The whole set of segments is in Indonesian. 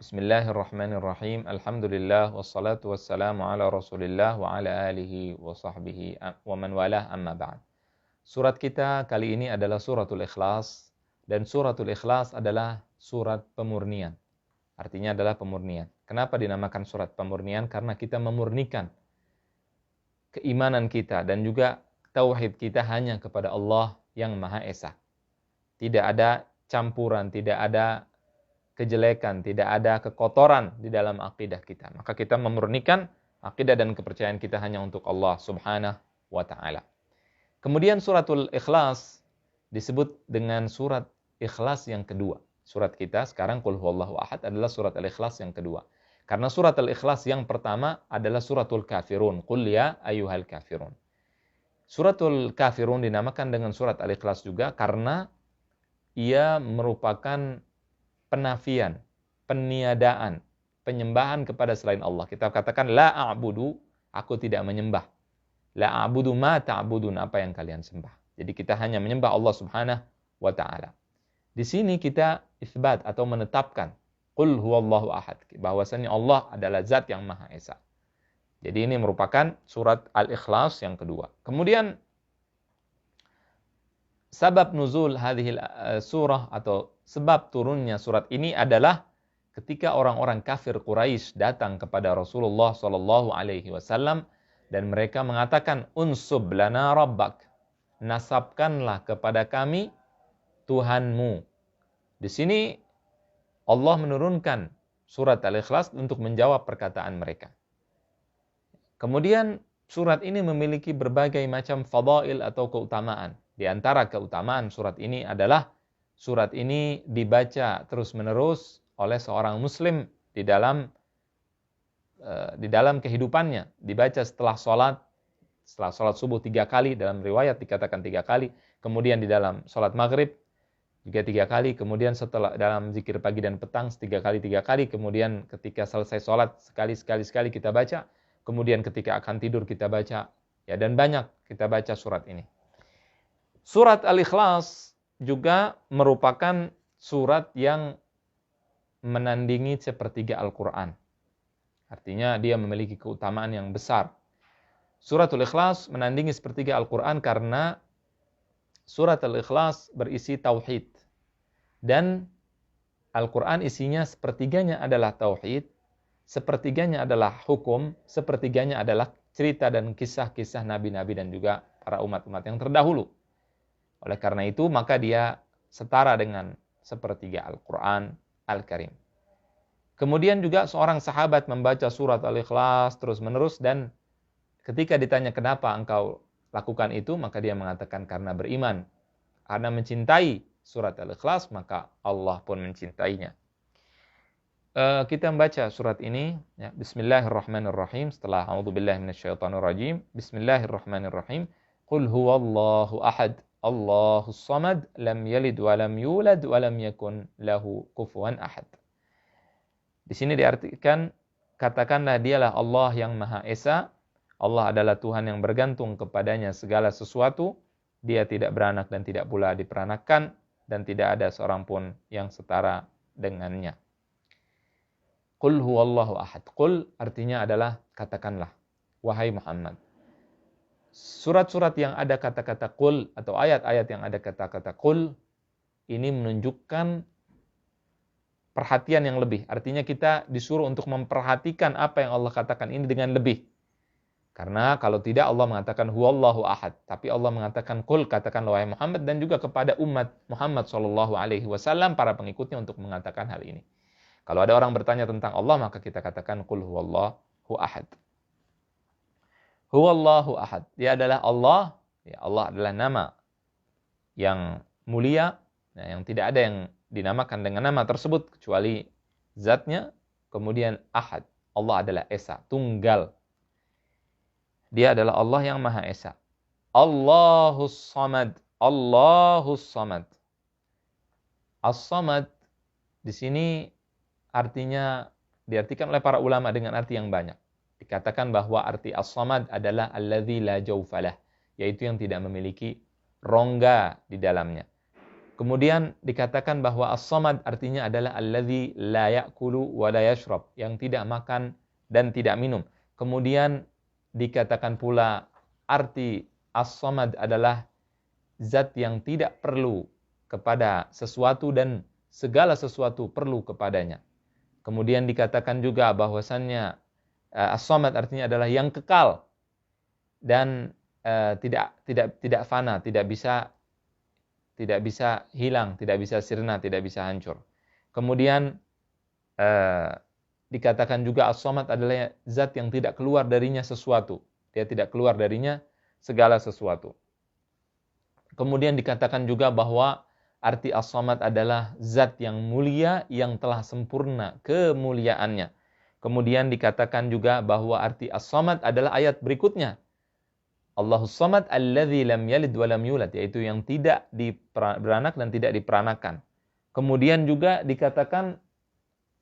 Bismillahirrahmanirrahim. Alhamdulillah wassalatu wassalamu ala Rasulillah wa ala alihi wa sahbihi wa man walah amma ba'd. Surat kita kali ini adalah suratul Ikhlas, dan suratul Ikhlas adalah surat pemurnian. Artinya adalah pemurnian. Kenapa dinamakan surat pemurnian? Karena kita memurnikan keimanan kita dan juga tauhid kita hanya kepada Allah yang Maha Esa. Tidak ada campuran, tidak ada kejelekan, tidak ada kekotoran di dalam akidah kita. Maka kita memurnikan akidah dan kepercayaan kita hanya untuk Allah Subhanahu wa Ta'ala. Kemudian suratul Ikhlas disebut dengan surat Ikhlas yang kedua. Surat kita sekarang Qul Huwallahu Ahad adalah surat Al-Ikhlas yang kedua. Karena surat Al-Ikhlas yang pertama adalah suratul Kafirun. Qul ya ayyuhal kafirun. Suratul Kafirun dinamakan dengan surat Al-Ikhlas juga karena ia merupakan penafian, peniadaan, penyembahan kepada selain Allah. Kita katakan la a'budu, aku tidak menyembah. La a'budu ma ta'budun, apa yang kalian sembah. Jadi kita hanya menyembah Allah Subhanahu wa Ta'ala. Di sini kita isbat atau menetapkan Qul huwallahu ahad, bahwasanya Allah adalah zat yang Maha Esa. Jadi ini merupakan surat Al-Ikhlas yang kedua. Kemudian sabab nuzul hadhil surah atau sebab turunnya surat ini adalah ketika orang-orang kafir Quraisy datang kepada Rasulullah SAW dan mereka mengatakan unsub lana rabbak, nasabkanlah kepada kami Tuhanmu. Di sini Allah menurunkan surat Al-Ikhlas untuk menjawab perkataan mereka. Kemudian surat ini memiliki berbagai macam fadail atau keutamaan. Di antara keutamaan surat ini adalah surat ini dibaca terus-menerus oleh seorang muslim di dalam kehidupannya. Dibaca setelah sholat subuh 3 kali, dalam riwayat dikatakan 3 kali, kemudian di dalam sholat maghrib juga 3 kali, kemudian setelah dalam zikir pagi dan petang 3 kali, kemudian ketika selesai sholat sekali kita baca, kemudian ketika akan tidur kita baca, ya, dan banyak kita baca surat ini. Surat Al-Ikhlas juga merupakan surat yang menandingi sepertiga Al-Quran. Artinya dia memiliki keutamaan yang besar. Suratul Ikhlas menandingi sepertiga Al-Quran karena surat Al-Ikhlas berisi tauhid. Dan Al-Quran isinya sepertiganya adalah tauhid, sepertiganya adalah hukum, sepertiganya adalah cerita dan kisah-kisah nabi-nabi dan juga para umat-umat yang terdahulu. Oleh karena itu, maka dia setara dengan sepertiga Al-Quran Al-Karim. Kemudian juga seorang sahabat membaca surat Al-Ikhlas terus-menerus, dan ketika ditanya kenapa engkau lakukan itu, maka dia mengatakan karena beriman. Karena mencintai surat Al-Ikhlas, maka Allah pun mencintainya. Kita membaca surat ini, ya. Bismillahirrahmanirrahim. Setelah a'udzubillahi minasyaitonirrajim. Bismillahirrahmanirrahim. Qul huwallahu ahad, Allahus samad, lam yalid wa lam yulad wa lam yakun lahu kufuwan ahad. Di sini diartikan, katakanlah dialah Allah yang Maha Esa. Allah adalah Tuhan yang bergantung kepadanya segala sesuatu. Dia tidak beranak dan tidak pula diperanakkan, dan tidak ada seorang pun yang setara dengannya. Qul huwallahu ahad. Qul artinya adalah katakanlah, wahai Muhammad. Surat-surat yang ada kata-kata qul atau ayat-ayat yang ada kata-kata qul ini menunjukkan perhatian yang lebih. Artinya kita disuruh untuk memperhatikan apa yang Allah katakan ini dengan lebih. Karena kalau tidak Allah mengatakan huwallahu ahad, tapi Allah mengatakan qul, katakanlah wahai Muhammad, dan juga kepada umat Muhammad SAW, para pengikutnya, untuk mengatakan hal ini. Kalau ada orang bertanya tentang Allah, maka kita katakan qul huwallahu ahad. Huwallahu ahad. Dia adalah Allah. Ya, Allah adalah nama yang mulia, yang tidak ada yang dinamakan dengan nama tersebut kecuali zatnya. Kemudian ahad. Allah adalah Esa, tunggal. Dia adalah Allah yang Maha Esa. Allahus samad. Allahus samad. As-samad di sini artinya diartikan oleh para ulama dengan arti yang banyak. Dikatakan bahwa arti as-samad adalah alladzi la jawfalah, yaitu yang tidak memiliki rongga di dalamnya. Kemudian dikatakan bahwa as-samad artinya adalah alladzi la ya'kulu wa la yashrab, yang tidak makan dan tidak minum. Kemudian dikatakan pula arti as-samad adalah zat yang tidak perlu kepada sesuatu dan segala sesuatu perlu kepadanya. Kemudian dikatakan juga bahwasannya as-samad artinya adalah yang kekal dan tidak fana, tidak bisa hilang, tidak bisa sirna, tidak bisa hancur. Kemudian dikatakan juga as-samad adalah zat yang tidak keluar darinya sesuatu. Dia tidak keluar darinya segala sesuatu. Kemudian dikatakan juga bahwa arti as-samad adalah zat yang mulia yang telah sempurna kemuliaannya. Kemudian dikatakan juga bahwa arti as-samad adalah ayat berikutnya. Allahus samad alladzi lam yalid wa lam yulad, yaitu yang tidak beranak dan tidak diperanakan. Kemudian juga dikatakan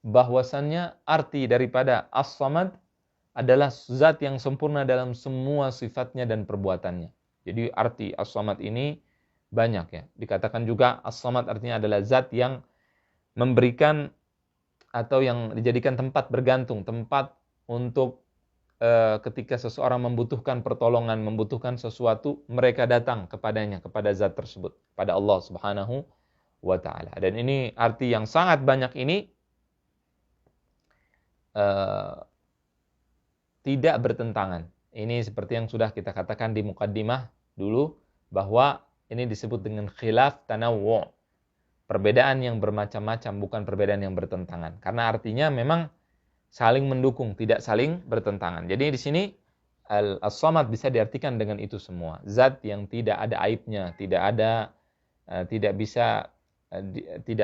bahwasannya arti daripada as-samad adalah zat yang sempurna dalam semua sifatnya dan perbuatannya. Jadi arti as-samad ini banyak ya. Dikatakan juga as-samad artinya adalah zat yang memberikan atau yang dijadikan tempat bergantung, tempat untuk ketika seseorang membutuhkan pertolongan, membutuhkan sesuatu, mereka datang kepadanya, kepada zat tersebut, pada Allah Subhanahu wa ta'ala. Dan ini arti yang sangat banyak ini tidak bertentangan. Ini seperti yang sudah kita katakan di mukaddimah dulu, bahwa ini disebut dengan khilaf tanawwu'. Perbedaan yang bermacam-macam, bukan perbedaan yang bertentangan. Karena artinya memang saling mendukung, tidak saling bertentangan. Jadi di sini as-samad bisa diartikan dengan itu semua. Zat yang tidak ada aibnya, tidak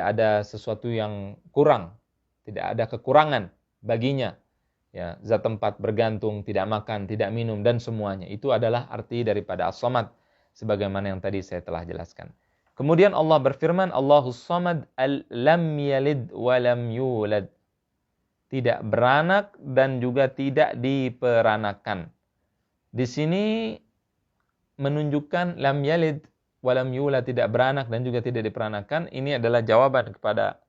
ada sesuatu yang kurang, tidak ada kekurangan baginya. Ya, zat tempat bergantung, tidak makan, tidak minum dan semuanya. Itu adalah arti daripada as-samad sebagaimana yang tadi saya telah jelaskan. Kemudian Allah berfirman, Allahus samad lam yalid wa lam yulad. Tidak beranak dan juga tidak diperanakan. Di sini menunjukkan lam yalid wa lam yulad, tidak beranak dan juga tidak diperanakan. Ini adalah jawaban kepada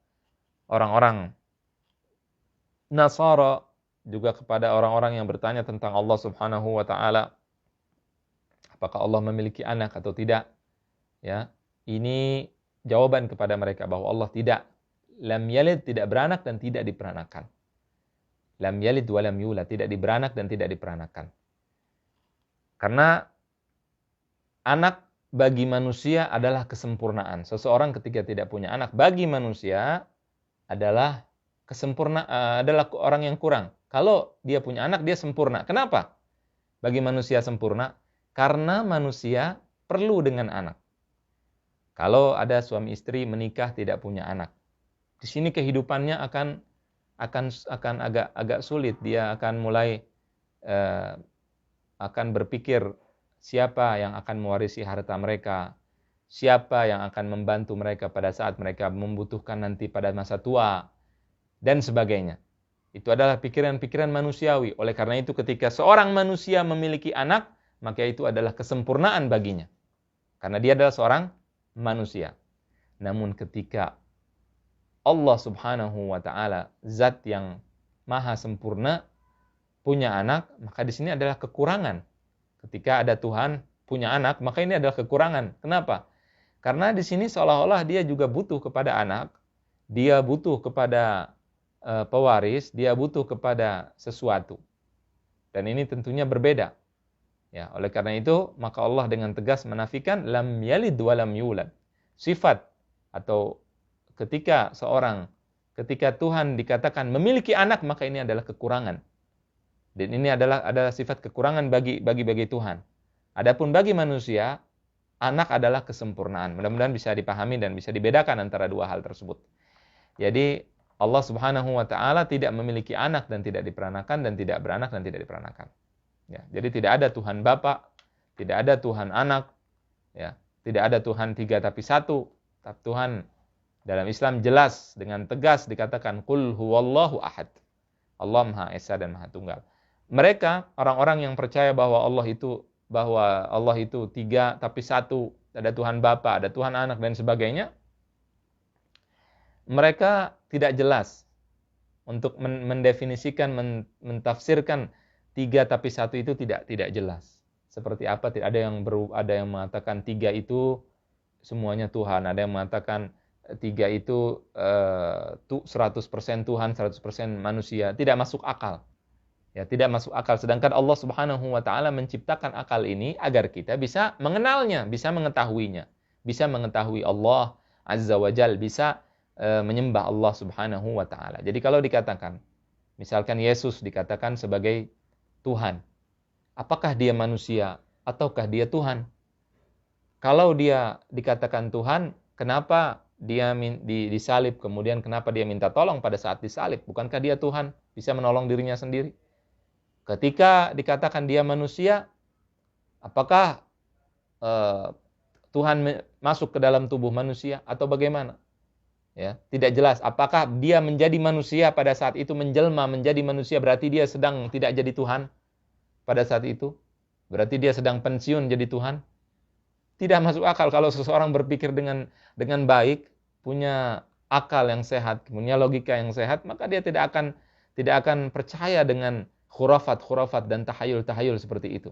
orang-orang Nasara, juga kepada orang-orang yang bertanya tentang Allah Subhanahu wa ta'ala. Apakah Allah memiliki anak atau tidak? Ya, ini jawaban kepada mereka bahwa Allah tidak. Lam yalid, tidak beranak dan tidak diperanakan. Lam yalid wa lam yulad, tidak diberanak dan tidak diperanakan. Karena anak bagi manusia adalah kesempurnaan. Seseorang ketika tidak punya anak bagi manusia adalah adalah orang yang kurang. Kalau dia punya anak, dia sempurna. Kenapa? Bagi manusia sempurna karena manusia perlu dengan anak. Kalau ada suami istri menikah tidak punya anak, di sini kehidupannya akan agak sulit. Dia akan mulai akan berpikir siapa yang akan mewarisi harta mereka, siapa yang akan membantu mereka pada saat mereka membutuhkan nanti pada masa tua, dan sebagainya. Itu adalah pikiran-pikiran manusiawi. Oleh karena itu ketika seorang manusia memiliki anak, maka itu adalah kesempurnaan baginya. Karena dia adalah seorang manusia. Namun ketika Allah Subhanahu wa ta'ala, zat yang maha sempurna, punya anak, maka di sini adalah kekurangan. Ketika ada Tuhan punya anak, maka ini adalah kekurangan. Kenapa? Karena di sini seolah-olah dia juga butuh kepada anak, dia butuh kepada pewaris, dia butuh kepada sesuatu. Dan ini tentunya berbeda. Ya, oleh karena itu, maka Allah dengan tegas menafikan lam yalid wa lam yulad. Sifat atau ketika Tuhan dikatakan memiliki anak, maka ini adalah kekurangan. Dan ini adalah sifat kekurangan bagi Tuhan. Adapun bagi manusia, anak adalah kesempurnaan. Mudah-mudahan bisa dipahami dan bisa dibedakan antara dua hal tersebut. Jadi Allah Subhanahu wa ta'ala tidak memiliki anak dan tidak diperanakan, dan tidak beranak dan tidak diperanakan. Ya, jadi tidak ada Tuhan Bapa, tidak ada Tuhan Anak, ya, tidak ada Tuhan tiga tapi satu. Tapi Tuhan dalam Islam jelas dengan tegas dikatakan qul huwallahu ahad. Allah Maha Esa dan Maha Tunggal. Mereka orang-orang yang percaya bahwa Allah itu tiga tapi satu, ada Tuhan Bapa, ada Tuhan Anak dan sebagainya, mereka tidak jelas untuk mendefinisikan, mentafsirkan 3 tapi 1 itu tidak jelas. Seperti apa? Ada yang mengatakan 3 itu semuanya Tuhan, ada yang mengatakan 3 itu 100% Tuhan, 100% manusia. Tidak masuk akal. Ya, tidak masuk akal. Sedangkan Allah Subhanahu wa taala menciptakan akal ini agar kita bisa mengenalnya, bisa mengetahuinya, bisa mengetahui Allah Azza wa Jal, bisa menyembah Allah Subhanahu wa taala. Jadi kalau dikatakan, misalkan Yesus dikatakan sebagai Tuhan, apakah dia manusia ataukah dia Tuhan? Kalau dia dikatakan Tuhan, kenapa dia disalib, kemudian kenapa dia minta tolong pada saat disalib? Bukankah dia Tuhan, bisa menolong dirinya sendiri? Ketika dikatakan dia manusia, apakah Tuhan masuk ke dalam tubuh manusia atau bagaimana? Ya, tidak jelas. Apakah dia menjadi manusia pada saat itu, menjelma menjadi manusia, berarti dia sedang tidak jadi Tuhan pada saat itu? Berarti dia sedang pensiun jadi Tuhan? Tidak masuk akal. Kalau seseorang berpikir dengan baik, punya akal yang sehat, punya logika yang sehat, maka dia tidak akan percaya dengan khurafat dan tahayul seperti itu.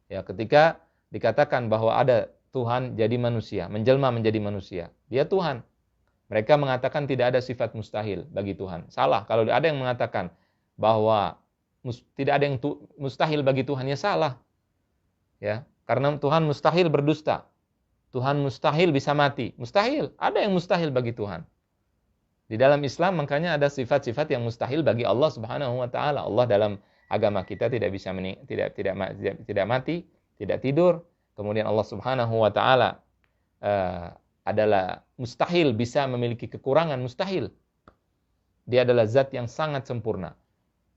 Ya, ketika dikatakan bahwa ada Tuhan jadi manusia, menjelma menjadi manusia, dia Tuhan. Mereka mengatakan tidak ada sifat mustahil bagi Tuhan. Salah. Kalau ada yang mengatakan bahwa tidak ada yang mustahil bagi Tuhan, ya salah. Ya, karena Tuhan mustahil berdusta. Tuhan mustahil bisa mati. Mustahil. Ada yang mustahil bagi Tuhan. Di dalam Islam makanya ada sifat-sifat yang mustahil bagi Allah Subhanahu wa taala. Allah dalam agama kita tidak bisa tidak mati, tidak tidur. Kemudian Allah Subhanahu wa taala adalah mustahil bisa memiliki kekurangan, mustahil. Dia adalah zat yang sangat sempurna.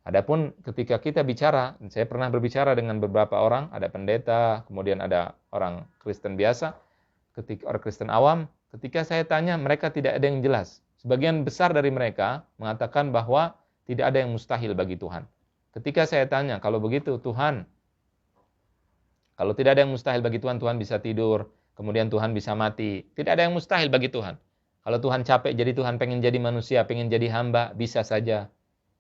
Adapun ketika kita bicara, saya pernah berbicara dengan beberapa orang, ada pendeta, kemudian ada orang Kristen biasa, ketika orang Kristen awam, ketika saya tanya, mereka tidak ada yang jelas. Sebagian besar dari mereka mengatakan bahwa tidak ada yang mustahil bagi Tuhan. Ketika saya tanya, kalau begitu Tuhan, kalau tidak ada yang mustahil bagi Tuhan, Tuhan bisa tidur, kemudian Tuhan bisa mati. Tidak ada yang mustahil bagi Tuhan. Kalau Tuhan capek jadi Tuhan, pengen jadi manusia, pengen jadi hamba, bisa saja.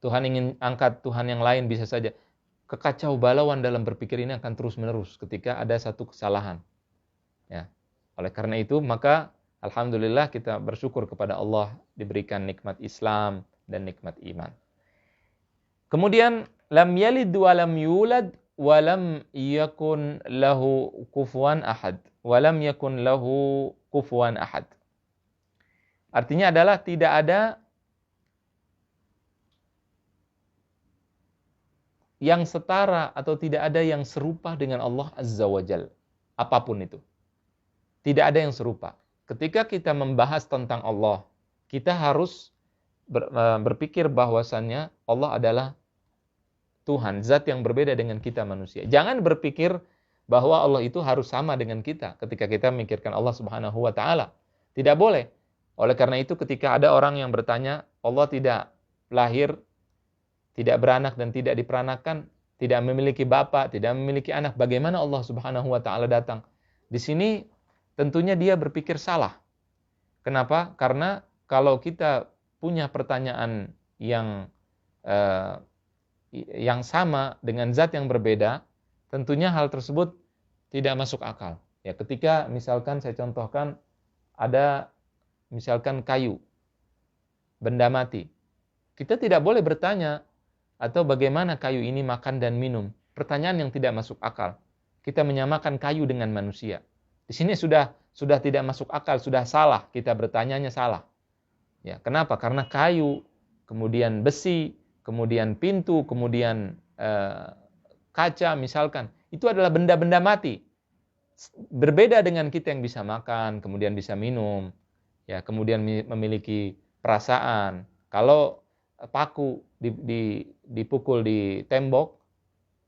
Tuhan ingin angkat Tuhan yang lain, bisa saja. Kekacau balauan dalam berpikir ini akan terus-menerus ketika ada satu kesalahan. Ya. Oleh karena itu, maka alhamdulillah kita bersyukur kepada Allah diberikan nikmat Islam dan nikmat iman. Kemudian, lam yalid wa lam yulad wa lam yakun lahu kufuwan ahad. Wa lam yakun lahu kufuwan ahad. Artinya adalah tidak ada yang setara atau tidak ada yang serupa dengan Allah Azza wa Jal. Apapun itu. Tidak ada yang serupa. Ketika kita membahas tentang Allah, kita harus berpikir bahwasannya Allah adalah Tuhan, zat yang berbeda dengan kita manusia. Jangan berpikir bahwa Allah itu harus sama dengan kita ketika kita memikirkan Allah Subhanahu wa taala. Tidak boleh. Oleh karena itu ketika ada orang yang bertanya, Allah tidak lahir, tidak beranak dan tidak diperanakan, tidak memiliki bapa, tidak memiliki anak, bagaimana Allah Subhanahu wa taala datang? Di sini tentunya dia berpikir salah. Kenapa? Karena kalau kita punya pertanyaan yang sama dengan zat yang berbeda, tentunya hal tersebut tidak masuk akal. Ya, ketika misalkan saya contohkan ada misalkan kayu, benda mati. Kita tidak boleh bertanya atau bagaimana kayu ini makan dan minum. Pertanyaan yang tidak masuk akal. Kita menyamakan kayu dengan manusia. Di sini sudah tidak masuk akal, sudah salah. Kita bertanyanya salah. Ya, kenapa? Karena kayu, kemudian besi, kemudian pintu, kemudian kaca misalkan. Itu adalah benda-benda mati. Berbeda dengan kita yang bisa makan, kemudian bisa minum, ya, kemudian memiliki perasaan. Kalau paku dipukul di tembok,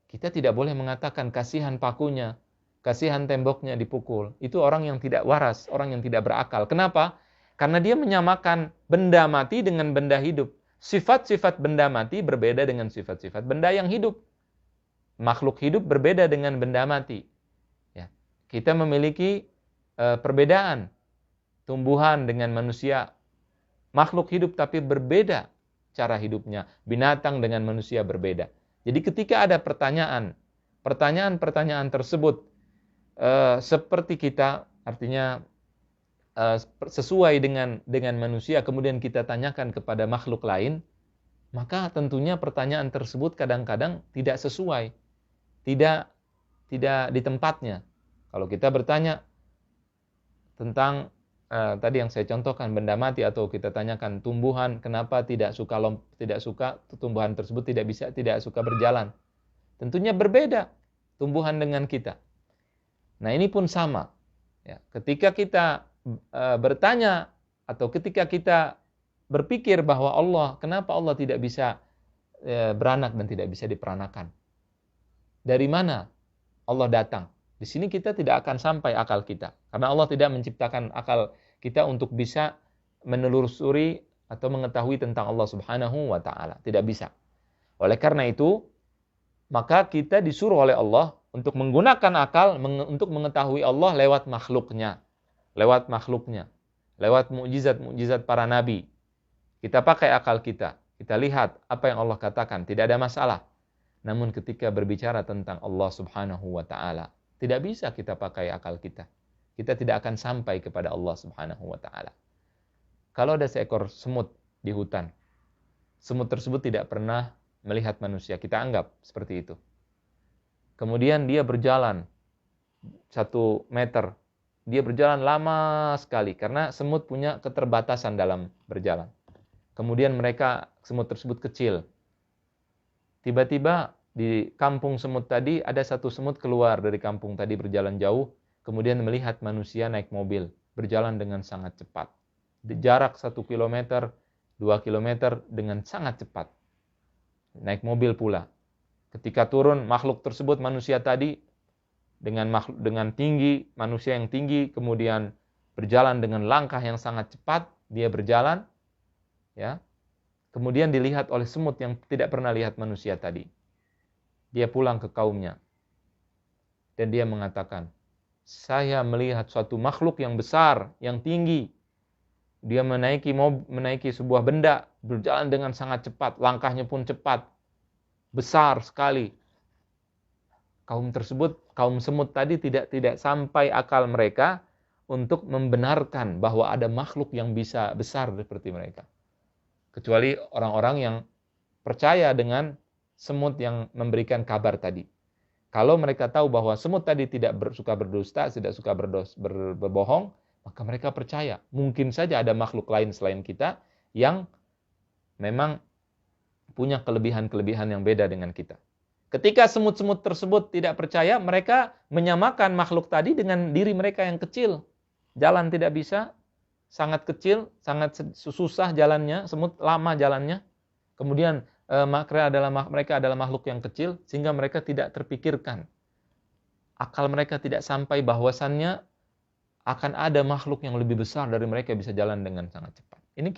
kita tidak boleh mengatakan kasihan pakunya, kasihan temboknya dipukul. Itu orang yang tidak waras, orang yang tidak berakal. Kenapa? Karena dia menyamakan benda mati dengan benda hidup. Sifat-sifat benda mati berbeda dengan sifat-sifat benda yang hidup. Makhluk hidup berbeda dengan benda mati. Ya. Kita memiliki perbedaan tumbuhan dengan manusia. makhluk hidup tapi berbeda cara hidupnya. Binatang dengan manusia berbeda. Jadi ketika ada pertanyaan tersebut seperti kita, artinya sesuai dengan manusia, kemudian kita tanyakan kepada makhluk lain, maka tentunya pertanyaan tersebut kadang-kadang tidak sesuai, tidak di tempatnya. Kalau kita bertanya tentang tadi yang saya contohkan benda mati, atau kita tanyakan tumbuhan kenapa tidak suka tumbuhan tersebut tidak suka berjalan, tentunya berbeda tumbuhan dengan kita. Nah, ini pun sama. Ya, ketika kita bertanya atau ketika kita berpikir bahwa kenapa Allah tidak bisa beranak dan tidak bisa diperanakan? Dari mana Allah datang? Di sini kita tidak akan sampai akal kita. Karena Allah tidak menciptakan akal kita untuk bisa menelusuri atau mengetahui tentang Allah Subhanahu wa ta'ala. Tidak bisa. Oleh karena itu, maka kita disuruh oleh Allah untuk menggunakan akal untuk mengetahui Allah lewat makhluknya. Lewat mukjizat para nabi. Kita pakai akal kita lihat apa yang Allah katakan, tidak ada masalah. Namun ketika berbicara tentang Allah Subhanahu wa ta'ala, tidak bisa kita pakai akal kita. Kita tidak akan sampai kepada Allah Subhanahu wa ta'ala. Kalau ada seekor semut di hutan, semut tersebut tidak pernah melihat manusia, kita anggap seperti itu. Kemudian dia berjalan 1 meter. Dia berjalan lama sekali karena semut punya keterbatasan dalam berjalan. Kemudian semut tersebut kecil. Tiba-tiba di kampung semut tadi ada satu semut keluar dari kampung tadi berjalan jauh, kemudian melihat manusia naik mobil, berjalan dengan sangat cepat. Di jarak 1 kilometer, 2 kilometer dengan sangat cepat. Naik mobil pula. Ketika turun, makhluk tersebut manusia tadi dengan tinggi, manusia yang tinggi, kemudian berjalan dengan langkah yang sangat cepat, dia berjalan, ya. Kemudian dilihat oleh semut yang tidak pernah lihat manusia tadi. Dia pulang ke kaumnya. Dan dia mengatakan, saya melihat suatu makhluk yang besar, yang tinggi. Dia menaiki sebuah benda, berjalan dengan sangat cepat, langkahnya pun cepat, besar sekali. Kaum semut tadi tidak sampai akal mereka untuk membenarkan bahwa ada makhluk yang bisa besar seperti mereka. Kecuali orang-orang yang percaya dengan semut yang memberikan kabar tadi. Kalau mereka tahu bahwa semut tadi tidak suka berdusta, tidak suka berbohong, maka mereka percaya. Mungkin saja ada makhluk lain selain kita yang memang punya kelebihan-kelebihan yang beda dengan kita. Ketika semut-semut tersebut tidak percaya, mereka menyamakan makhluk tadi dengan diri mereka yang kecil. Jalan tidak bisa, sangat kecil, sangat susah jalannya, semut lama jalannya. Kemudian mereka adalah makhluk yang kecil, sehingga mereka tidak terpikirkan. Akal mereka tidak sampai bahwasannya akan ada makhluk yang lebih besar dari mereka bisa jalan dengan sangat cepat. Ini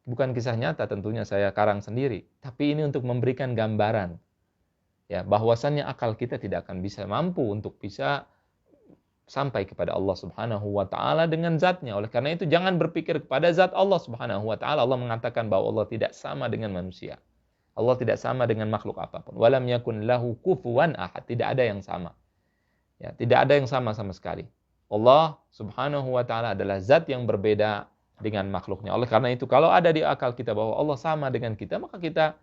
bukan kisah nyata, tentunya saya karang sendiri. Tapi ini untuk memberikan gambaran. Ya, bahwasannya akal kita tidak akan bisa mampu untuk bisa sampai kepada Allah Subhanahu wa ta'ala dengan zatnya. Oleh karena itu jangan berpikir kepada zat Allah Subhanahu wa ta'ala. Allah mengatakan bahwa Allah tidak sama dengan manusia. Allah tidak sama dengan makhluk apapun. Walam yakun lahu kufuwan ahad. Tidak ada yang sama. Ya, tidak ada yang sama sekali. Allah Subhanahu wa ta'ala adalah zat yang berbeda dengan makhluknya. Oleh karena itu kalau ada di akal kita bahwa Allah sama dengan kita, maka kita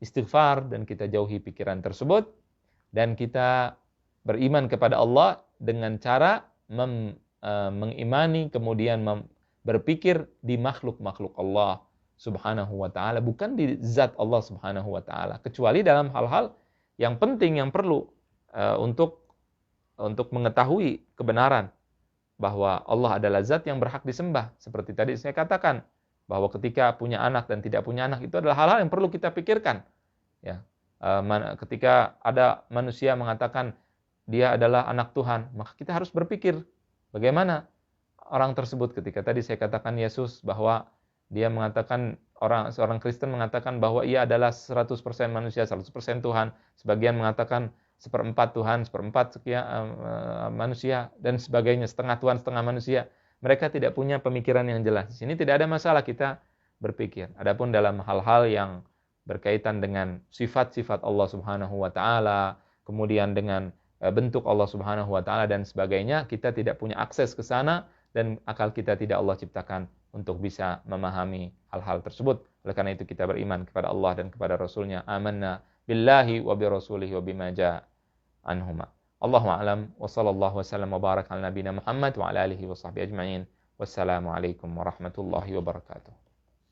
istighfar dan kita jauhi pikiran tersebut, dan kita beriman kepada Allah dengan cara mengimani, kemudian berpikir di makhluk-makhluk Allah Subhanahu wa ta'ala, bukan di zat Allah Subhanahu wa ta'ala, kecuali dalam hal-hal yang penting, yang perlu untuk mengetahui kebenaran bahwa Allah adalah zat yang berhak disembah. Seperti tadi saya katakan, bahwa ketika punya anak dan tidak punya anak itu adalah hal-hal yang perlu kita pikirkan. Ya, ketika ada manusia mengatakan dia adalah anak Tuhan, maka kita harus berpikir bagaimana orang tersebut. Ketika tadi saya katakan Yesus bahwa dia mengatakan, seorang Kristen mengatakan bahwa ia adalah 100% manusia, 100% Tuhan. Sebagian mengatakan 1/4 Tuhan, 1/4 sekian manusia dan sebagainya, setengah Tuhan, setengah manusia. Mereka tidak punya pemikiran yang jelas. Di sini tidak ada masalah kita berpikir. Adapun dalam hal-hal yang berkaitan dengan sifat-sifat Allah Subhanahu wa taala, kemudian dengan bentuk Allah Subhanahu wa taala dan sebagainya, kita tidak punya akses ke sana dan akal kita tidak Allah ciptakan untuk bisa memahami hal-hal tersebut. Oleh karena itu kita beriman kepada Allah dan kepada Rasul-Nya. Amanna billahi wa bi rasulihi wa bima jaa anhuma. Allahu a'lam wa sallallahu wasallam wa baraka ala nabiyina Muhammad wa ala alihi wa sahbihi ajma'in. Wassalamu alaikum warahmatullahi wabarakatuh.